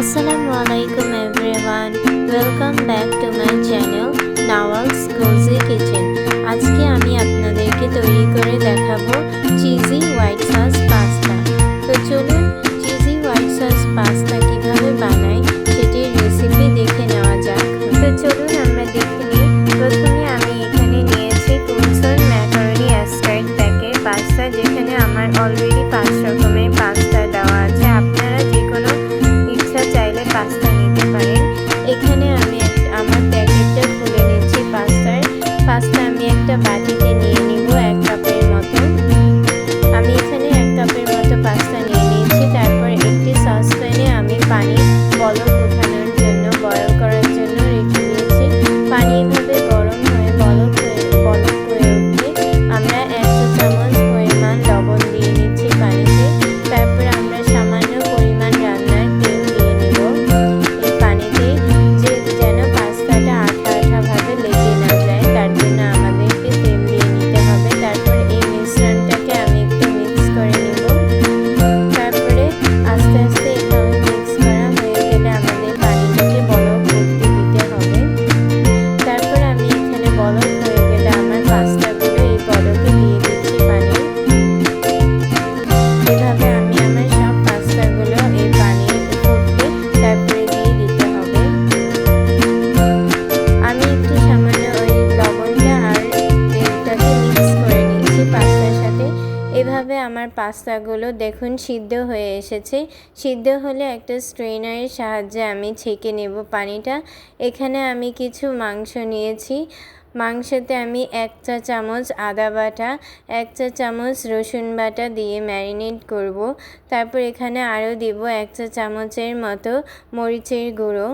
Assalamualaikum everyone, welcome back to my channel Nawal's Cozy Kitchen। আজকে আমি আপনাদেরকে তৈরি করে দেখাবো চিজি হোয়াইট সস পাস্তা। তো চলুন চিজি হোয়াইট সস পাস্তা কিভাবে বানাই সেটির রেসিপি দেখে নেওয়া যাক। তো চলুন আমরা দেখে নিই। প্রথমে আমি এখানে নিয়েছি কুলসন ম্যাকারনি অ্যাস্টার্ড প্যাকের পাস্তা, যেখানে আমার অলরেডি 5 রকমের পাস্তা দেওয়া আছে। আপনারা যে কোনো চাইলে পাস্তা নিতে পারেন। এখানে আমি আমার প্যাকেটটা খুলে নিচ্ছি পাস্তা আমি একটা বাটিতে নিয়ে নিব 1 কাপের মতো। আমি এখানে 1 কাপের মতো পাস্তা নিয়ে নিয়েছি। তারপর একটি সসপ্যানে আমি পানি বলক ওঠানোর জন্য বয়েল করার জন্য রেখে দিয়েছি। পানি এভাবে গরম হয়ে বলক হয়ে উঠলে আমরা 1 চা-চামচ পরিমাণ লবণ দিয়ে নিচ্ছি পানিতে। তারপর আমরা সামান্য পরিমাণ রান্নার তেল দিয়ে নিব এই পানিতে, যেন পাস্তাটা আঠা আঠা ভাবে লেগে না যায়, তার জন্য আমাদেরকে তেল দিয়ে নিতে হবে। তারপর এই মিশ্রণটাকে আমি একটু মিক্স করে নিব। তারপরে আস্তে আস্তে এভাবে মিক্স করা হয়ে গেলে আমাদের পানিটাকে বলক উঠতে দিতে হবে। তারপর আমি এখানে বলক হয়ে গেলে আমার পাস্তাগুলো এই বলকে দিয়ে দিচ্ছি পানি। এভাবে আমি আমার সব পাস্তাগুলো এই পানি ফুটতে তারপরে দিয়ে দিতে হবে। আমি একটু সামান্য ওই লবণটা আর তেলটাকে মিক্স করে নিচ্ছি পাস্তার সাথে। এভাবে আমার পাস্তাগুলো দেখুন সিদ্ধ হয়ে এসেছে। সিদ্ধ হলে একটা স্ট্রেনারের সাহায্যে আমি ছেঁকে নেব পানিটা। এখানে আমি কিছু মাংস নিয়েছি। মাংসতে আমি 1 চা-চামচ আদা বাটা, 1 চা-চামচ রসুন বাটা দিয়ে ম্যারিনেট করব। তারপর এখানে আরও দিব 1 চা-চামচের মতো মরিচের গুঁড়ো,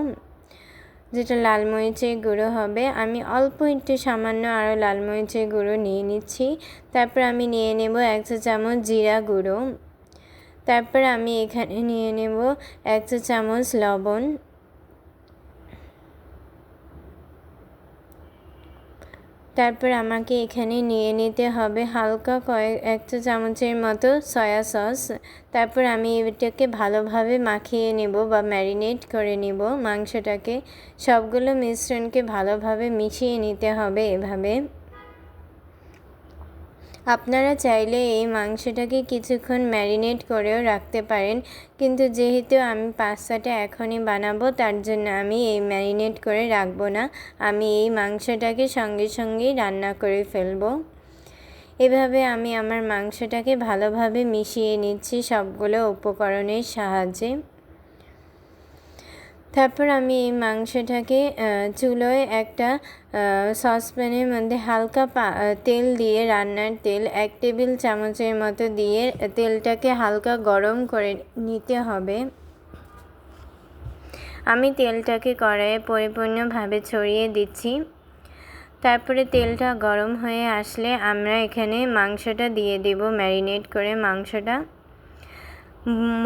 যেটা লাল মরিচের গুঁড়ো হবে। আমি অল্প একটু সামান্য আরও লাল মরিচের গুঁড়ো নিয়ে নিচ্ছি। তারপর আমি নিয়ে নেব 1 চা-চামচ জিরা গুঁড়ো। তারপর আমি এখানে নিয়ে নেব 1 চা-চামচ লবণ। তারপর আমাকে এখানে নিয়ে নিতে হবে হালকা 1 চা-চামচের মতো সয়া সস। তারপর আমি এটাকে ভালোভাবে মাখিয়ে নেব বা ম্যারিনেট করে নেব মাংসটাকে। সবগুলো মিশ্রণকে ভালোভাবে মিশিয়ে নিতে হবে এভাবে। আপনারা চাইলে এই মাংসটাকে কিছুক্ষণ ম্যারিনেট করেও রাখতে পারেন, কিন্তু যেহেতু আমি পাস্তাটা এখনই বানাবো তার জন্য আমি এই ম্যারিনেট করে রাখবো না। আমি এই মাংসটাকে সঙ্গে সঙ্গেই রান্না করে ফেলবো। এভাবে আমি আমার মাংসটাকে ভালোভাবে মিশিয়ে নিচ্ছি সবগুলো উপকরণের সাহায্যে। তারপর আমি এই মাংসটাকে চুলোয় একটা সসপ্যানের মধ্যে হালকা তেল দিয়ে, রান্নার তেল 1 টেবিল চামচের মতো দিয়ে তেলটাকে হালকা গরম করে নিতে হবে। আমি তেলটাকে কড়াইয়ে পরিপূর্ণভাবে ছড়িয়ে দিচ্ছি। তারপরে তেলটা গরম হয়ে আসলে আমরা এখানে মাংসটা দিয়ে দেব, ম্যারিনেট করে মাংসটা।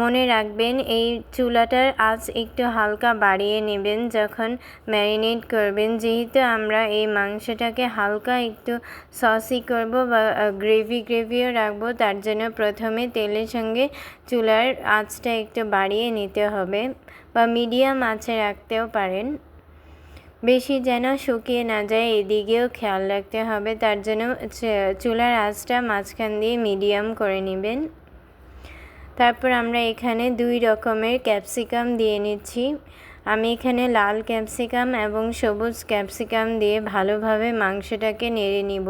মনে রাখবেন এই চুলাটার আঁচ একটু হালকা বাড়িয়ে নেবেন যখন ম্যারিনেট করবেন, যেহেতু আমরা এই মাংসটাকে হালকা একটু সসি করব বা গ্রেভিও রাখবো, তার জন্য প্রথমে তেলের সঙ্গে চুলার আঁচটা একটু বাড়িয়ে নিতে হবে বা মিডিয়াম আঁচে রাখতেও পারেন। বেশি যেন শুকিয়ে না যায় এদিকেও খেয়াল রাখতে হবে, তার জন্য চুলার আঁচটা মাঝখান দিয়ে মিডিয়াম করে নেবেন। তারপর আমরা এখানে 2 রকমের ক্যাপসিকাম দিয়ে নিচ্ছি। আমি এখানে লাল ক্যাপসিকাম এবং সবুজ ক্যাপসিকাম দিয়ে ভালোভাবে মাংসটাকে নেড়ে নিব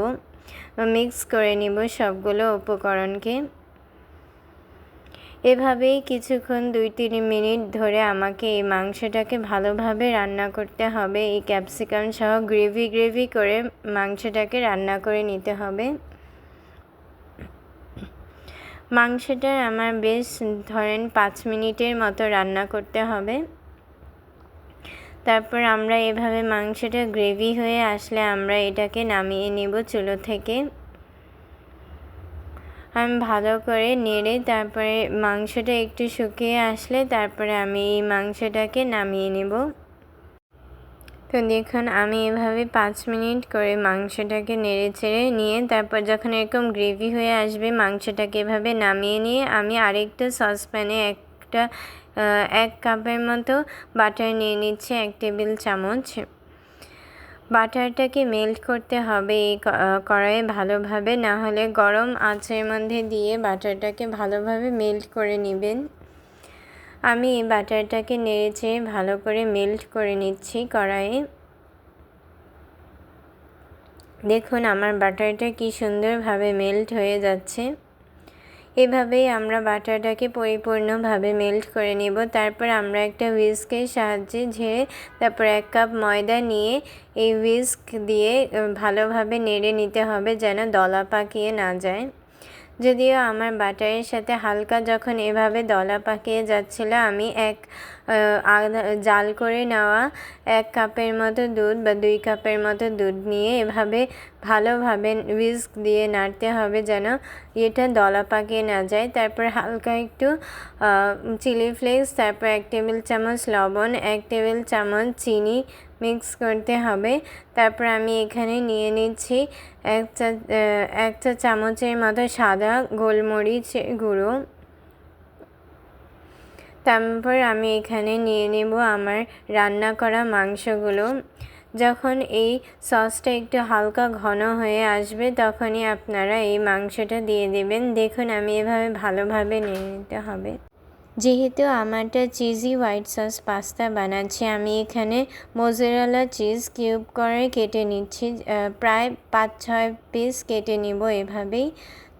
বা মিক্স করে নিব সবগুলো উপকরণকে। এভাবেই কিছুক্ষণ 2-3 মিনিট ধরে আমাকে এই মাংসটাকে ভালোভাবে রান্না করতে হবে। এই ক্যাপসিকাম সহ গ্রেভি করে মাংসটাকে রান্না করে নিতে হবে। মাংসটা আমার বেশ ধরেন 5 মিনিটের মতো রান্না করতে হবে। তারপর আমরা এভাবে মাংসটা গ্রেভি হয়ে আসলে আমরা এটাকে নামিয়ে নেব চুলো থেকে। আমি ভালো করে নেড়ে তারপরে মাংসটা একটু শুকিয়ে আসলে তারপরে আমি এই মাংসটাকে নামিয়ে নেব। তো দেখুন আমি এভাবে 5 মিনিট করে মাংসটাকে নেড়ে চেড়ে নিয়ে তারপর যখন এরকম গ্রেভি হয়ে আসবে মাংসটাকে এভাবে নামিয়ে নিয়ে আমি আরেকটা সসপ্যানে 1 এক কাপের মতো বাটার নিয়ে নিচ্ছি, 1 টেবিল চামচ। বাটারটাকে মেল্ট করতে হবে এই কড়াইয়ে ভালোভাবে, না হলে গরম আঁচের মধ্যে দিয়ে বাটারটাকে ভালোভাবে মেল্ট করে নেবেন। আমি এই বাটারটাকে নেড়েচেড়ে ভালো করে মেল্ট করে নিচ্ছি কড়াইয়ে। দেখুন আমার বাটারটা কি সুন্দরভাবে মেল্ট হয়ে যাচ্ছে। এভাবেই আমরা বাটারটাকে পরিপূর্ণভাবে মেল্ট করে নেব। তারপর আমরা একটা হুইস্কের সাহায্যে ঝেড়ে তারপর 1 কাপ ময়দা নিয়ে এই হুইস্ক দিয়ে ভালোভাবে নেড়ে নিতে হবে যেন দলা পাকিয়ে না যায়। যদিও আমার বাটারের সাথে হালকা যখন এভাবে দলা পাকিয়ে যাচ্ছিল, আমি জাল করে নেওয়া 1 কাপের মতো দুধ বা 2 কাপের মতো দুধ নিয়ে এভাবে ভালোভাবে হুইস্ক দিয়ে নাড়তে হবে যেন এটা দলা পাকিয়ে না যায়। তারপর হালকা একটু চিলি ফ্লেক্স, তারপর 1 টেবিল চামচ লবণ, 1 টেবিল চামচ চিনি মিক্স করতে হবে। তারপর আমি এখানে নিয়ে নিচ্ছি 1 চা চামচের মতো সাদা গোলমরিচ গুঁড়ো। তারপর আমি এখানে নিয়ে নেব আমার রান্না করা মাংসগুলো। যখন এই সসটা একটু হালকা ঘন হয়ে আসবে তখনই আপনারা এই মাংসটা দিয়ে দেবেন। দেখুন আমি এভাবে ভালোভাবে নেড়ে নিতে হবে। যেহেতু আমারটা চিজি হোয়াইট সস পাস্তা বানাচ্ছি, আমি এখানে মোজারেলা চিজ কিউব করে কেটে নিচ্ছি, প্রায় 5-6 পিস কেটে নিব এভাবেই।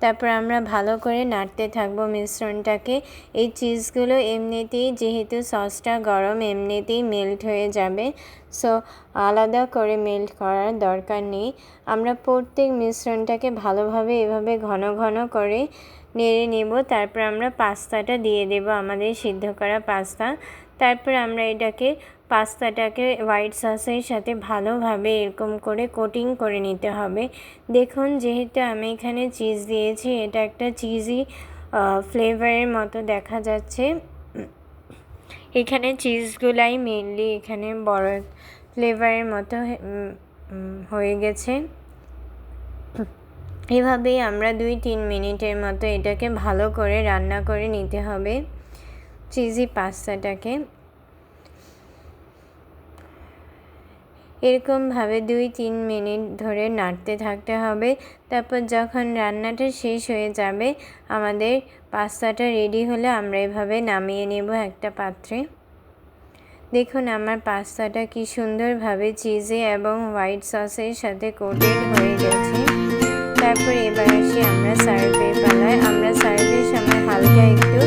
তারপর আমরা ভালো করে নাড়তে থাকবো মিশ্রণটাকে। এই চিজগুলো এমনিতেই যেহেতু সসটা গরম এমনিতেই মেল্ট হয়ে যাবে, সো আলাদা করে মেল্ট করার দরকার নেই। আমরা প্রত্যেক মিশ্রণটাকে ভালোভাবে এভাবে ঘন ঘন করে নেড়ে নেব। তারপর আমরা পাস্তাটা দিয়ে দেব, আমাদের সিদ্ধ করা পাস্তা। তারপর আমরা পাস্তাটাকে হোয়াইট সসের সাথে ভালোভাবে এরকম করে কোটিং করে নিতে হবে। দেখুন যেহেতু আমি এখানে চিজ দিয়েছি, এটা একটা চিজি ফ্লেভারের মতো দেখা যাচ্ছে। এখানে চিজগুলাই মেনলি এখানে বড় ফ্লেভারের মতো হয়ে গেছে। এভাবেই আমরা 2-3 মিনিটের মতো এটাকে ভালো করে রান্না করে নিতে হবে চিজি পাস্তাটাকে। এরকমভাবে 2-3 মিনিট ধরে নাড়তে থাকতে হবে। তারপর যখন রান্নাটা শেষ হয়ে যাবে, আমাদের পাস্তাটা রেডি হলে আমরা এভাবে নামিয়ে নেব একটা পাত্রে। দেখুন আমার পাস্তাটা কি সুন্দরভাবে চিজে এবং হোয়াইট সসের সাথে কোটেড হয়ে গেছে। তারপর এবার আসি আমরা সার্ভের পালায়। আমরা সার্ভের সময় হালকা একটু